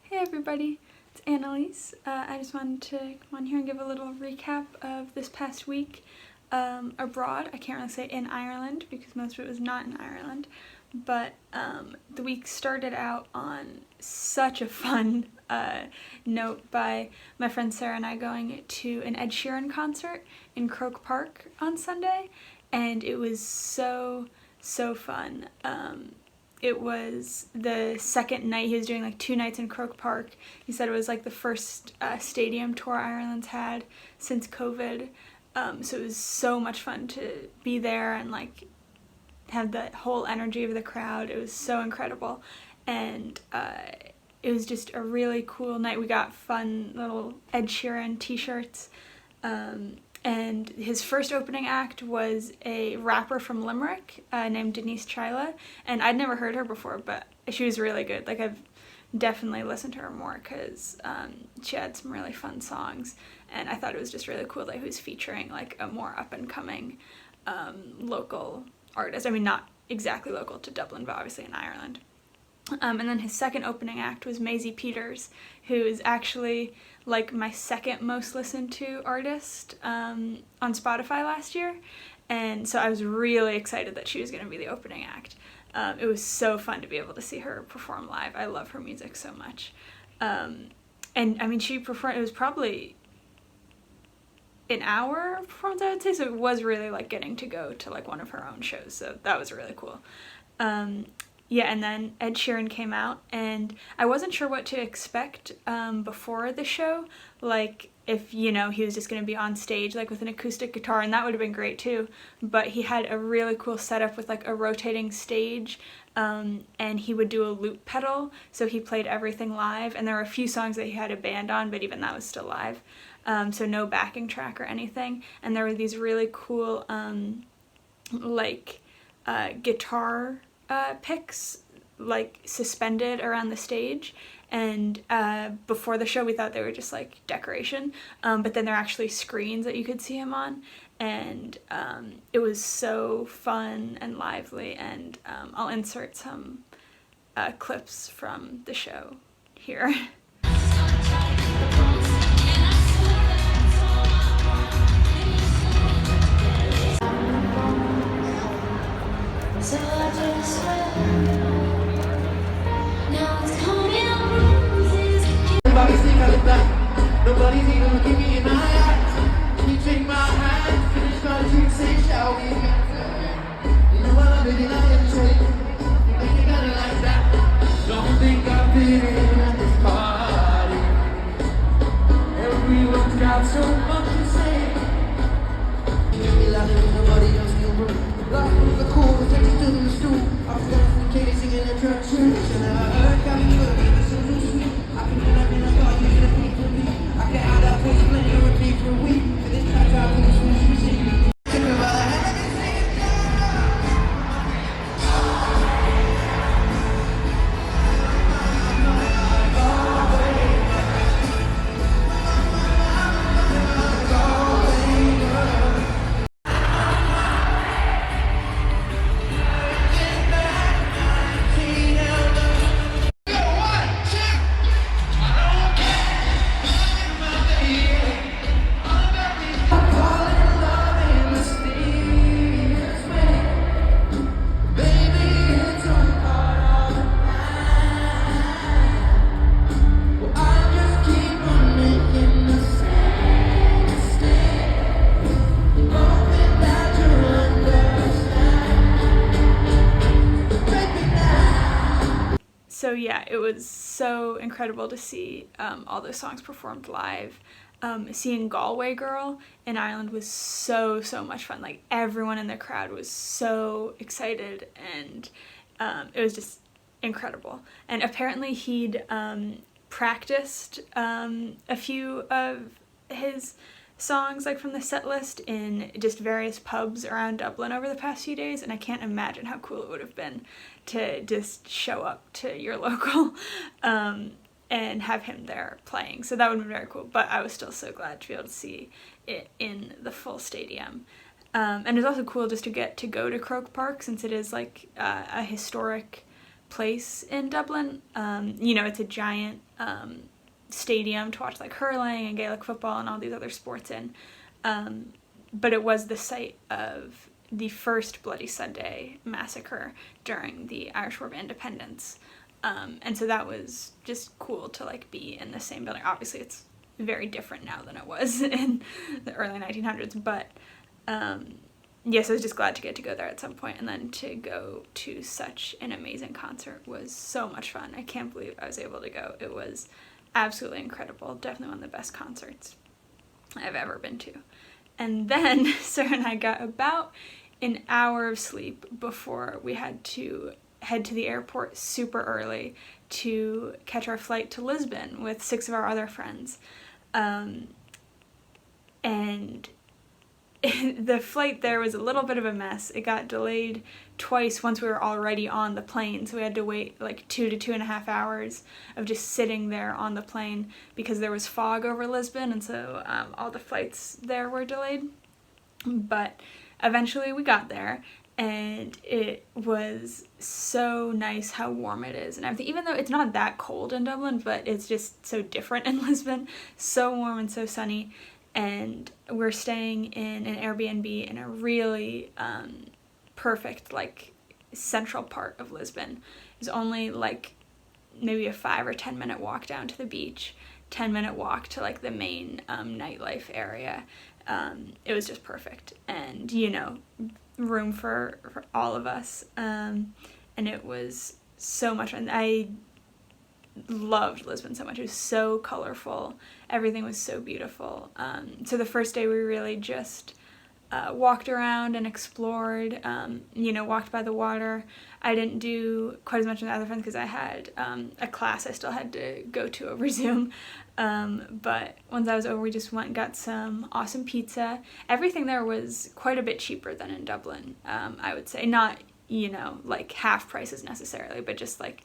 Hey everybody, it's Annalise. I just wanted to come on here and give a little recap of this past week abroad. I can't really say in Ireland because most of it was not in Ireland, but the week started out on such a fun note by my friend Sarah and I going to an Ed Sheeran concert in Croke Park on Sunday, and it was so fun. It was the second night. He was doing like 2 nights in Croke Park. He said it was like the first stadium tour Ireland's had since COVID. So it was so much fun to be there and like have the whole energy of the crowd. It was so incredible. And it was just a really cool night. We got fun little Ed Sheeran t-shirts. And his first opening act was a rapper from Limerick named Denise Chyla, and I'd never heard her before, but she was really good. Like, I've definitely listened to her more because she had some really fun songs, and I thought it was just really cool that he was featuring like a more up-and-coming local artist. I mean, not exactly local to Dublin, but obviously in Ireland. And then his second opening act was Maisie Peters, who is actually like my second most listened to artist on Spotify last year. And so I was really excited that she was going to be the opening act. It was so fun to be able to see her perform live. I love her music so much. And I mean, she performed, it was probably an hour performance, I would say. So it was really like getting to go to like one of her own shows. So that was really cool. Yeah, and then Ed Sheeran came out, and I wasn't sure what to expect before the show. Like, if, you know, he was just going to be on stage, like, with an acoustic guitar, and that would have been great, too. But he had a really cool setup with, like, a rotating stage, and he would do a loop pedal, so he played everything live. And there were a few songs that he had a band on, but even that was still live. So no backing track or anything. And there were these really cool, guitar picks like suspended around the stage, and before the show we thought they were just like decoration, but then they're actually screens that you could see him on, and it was so fun and lively, and I'll insert some clips from the show here. So I just now it's coming roses. Nobody's even back. Nobody's even looking me in my eyes. Can you take my hand? Finish my drink, say, shall we? You know what I'm really like to take. You think you got it like that? Don't think I've been at this party. Everyone's got so much to say. You feel like nobody else can work. Life was the cool, take you to the stool. I was dancing, Katie singing in church, and I heard got me looking, this is so sweet. I can do nothing, I thought you should have for me. I can add up for plenty of repeat for a week. For this time, I feel sweet, sweet, sweet. Took me by the hand, I can sing it So yeah, it was so incredible to see all those songs performed live. Seeing Galway Girl in Ireland was so much fun. Like, everyone in the crowd was so excited, and it was just incredible. And apparently he'd practiced a few of his songs like from the set list in just various pubs around Dublin over the past few days, and I can't imagine how cool it would have been to just show up to your local and have him there playing. So that would have been very cool, but I was still so glad to be able to see it in the full stadium. And it's also cool just to get to go to Croke Park, since it is like a historic place in Dublin. You know, it's a giant stadium to watch like hurling and Gaelic football and all these other sports in. But it was the site of the first Bloody Sunday massacre during the Irish War of Independence. And so that was just cool to like be in the same building. Obviously it's very different now than it was in the early 1900s, but yes, I was just glad to get to go there at some point, and then to go to such an amazing concert was so much fun. I can't believe I was able to go. It was absolutely incredible. Definitely one of the best concerts I've ever been to. And then Sarah and I got about an hour of sleep before we had to head to the airport super early to catch our flight to Lisbon with 6 of our other friends. And the flight there was a little bit of a mess. It got delayed twice once we were already on the plane, so we had to wait like 2 to 2.5 hours of just sitting there on the plane because there was fog over Lisbon, and so all the flights there were delayed. But eventually we got there, and it was so nice how warm it is and everything, even though it's not that cold in Dublin, but it's just so different in Lisbon. So warm and so sunny. And we're staying in an Airbnb in a really perfect, like, central part of Lisbon. It's only like maybe a 5 or 10 minute walk down to the beach, 10-minute walk to like the main nightlife area. It was just perfect, and you know, room for all of us, and it was so much fun. I loved Lisbon so much. It was so colorful. Everything was so beautiful. So the first day we really just walked around and explored, you know, walked by the water. I didn't do quite as much as my other friends because I had a class I still had to go to over Zoom. But once I was over, we just went and got some awesome pizza. Everything there was quite a bit cheaper than in Dublin, I would say. Not, you know, like half prices necessarily, but just like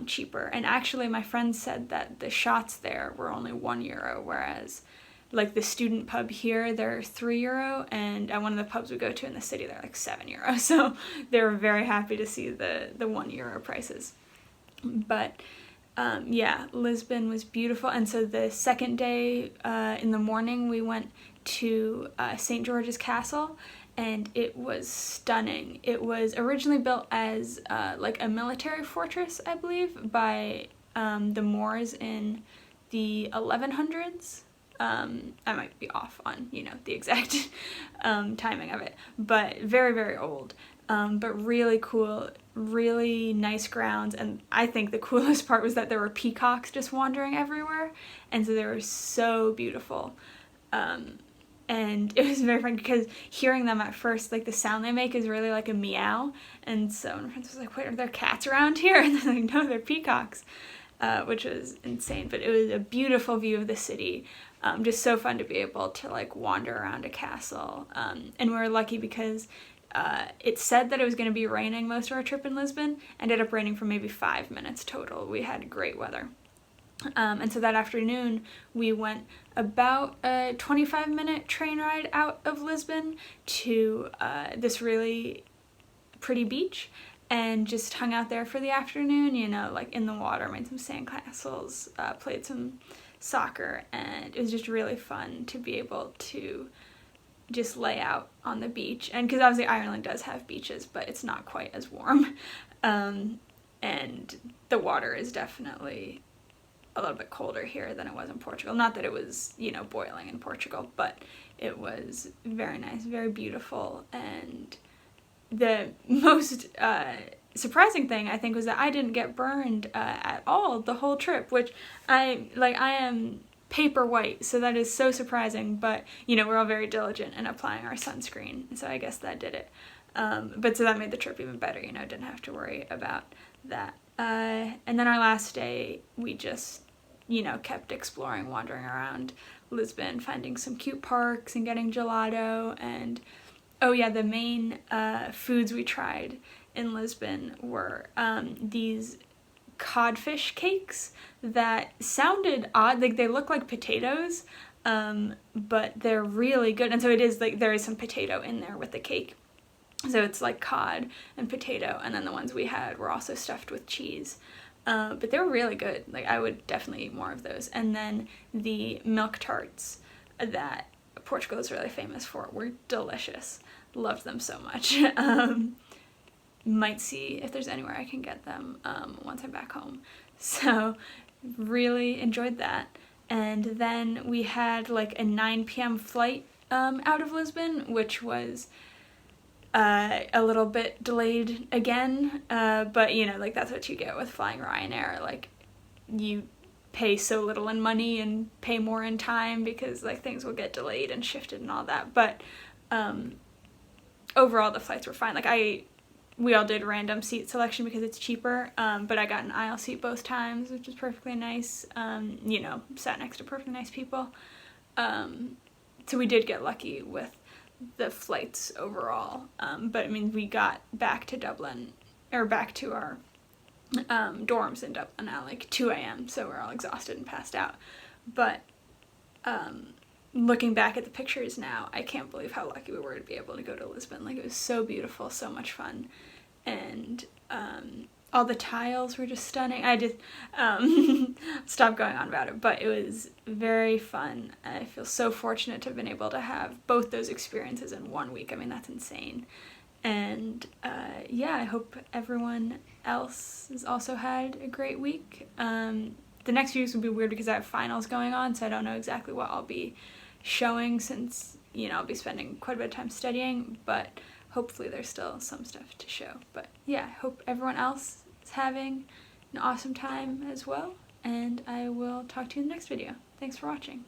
cheaper. And actually my friends said that the shots there were only €1, whereas like the student pub here, they're €3, and at one of the pubs we go to in the city, they're like €7. So they were very happy to see the €1 prices. But yeah, Lisbon was beautiful. And so the second day in the morning, we went to St. George's Castle, and it was stunning. It was originally built as like a military fortress, I believe, by the Moors in the 1100s. I might be off on, you know, the exact timing of it, but very, very old. But really cool, really nice grounds, and I think the coolest part was that there were peacocks just wandering everywhere, and so they were so beautiful. And it was very fun because hearing them at first, like the sound they make is really like a meow, and so my friends was like, wait, are there cats around here? And they're like, no, they're peacocks, which was insane. But it was a beautiful view of the city. Just so fun to be able to like wander around a castle. And we were lucky because it said that it was going to be raining most of our trip in Lisbon. Ended up raining for maybe 5 minutes total. We had great weather. And so that afternoon we went about a 25-minute train ride out of Lisbon to this really pretty beach, and just hung out there for the afternoon, you know, like in the water, made some sandcastles, played some soccer, and it was just really fun to be able to just lay out on the beach. And because obviously Ireland does have beaches, but it's not quite as warm, and the water is definitely a little bit colder here than it was in Portugal. Not that it was, you know, boiling in Portugal, but it was very nice, very beautiful. And the most surprising thing, I think, was that I didn't get burned at all the whole trip, which I am paper white, so that is so surprising. But, you know, we're all very diligent in applying our sunscreen, so I guess that did it. But so that made the trip even better, you know, didn't have to worry about that. And then our last day, we just, you know, kept exploring, wandering around Lisbon, finding some cute parks and getting gelato. And, oh yeah, the main foods we tried in Lisbon were these codfish cakes that sounded odd. Like, they look like potatoes, but they're really good. And so it is like there is some potato in there with the cake. So it's like cod and potato, and then the ones we had were also stuffed with cheese. But they were really good. Like, I would definitely eat more of those. And then the milk tarts that Portugal is really famous for were delicious. Loved them so much. Might see if there's anywhere I can get them once I'm back home. So really enjoyed that. And then we had like a 9 p.m. flight out of Lisbon, which was a little bit delayed again, but you know, like, that's what you get with flying Ryanair. Like, you pay so little in money and pay more in time because like things will get delayed and shifted and all that. But overall the flights were fine. Like, we all did random seat selection because it's cheaper, but I got an aisle seat both times, which was perfectly nice. You know, sat next to perfectly nice people. So we did get lucky with the flights overall, but I mean, we got back to Dublin, or back to our dorms in Dublin at like 2 a.m, so we're all exhausted and passed out. But looking back at the pictures now, I can't believe how lucky we were to be able to go to Lisbon. Like, it was so beautiful, so much fun, and all the tiles were just stunning. I just stopped going on about it, but it was very fun. I feel so fortunate to have been able to have both those experiences in 1 week. I mean, that's insane. And yeah, I hope everyone else has also had a great week. The next few weeks will be weird because I have finals going on, so I don't know exactly what I'll be showing since, you know, I'll be spending quite a bit of time studying, but hopefully there's still some stuff to show. But yeah, I hope everyone else is having an awesome time as well, and I will talk to you in the next video. Thanks for watching.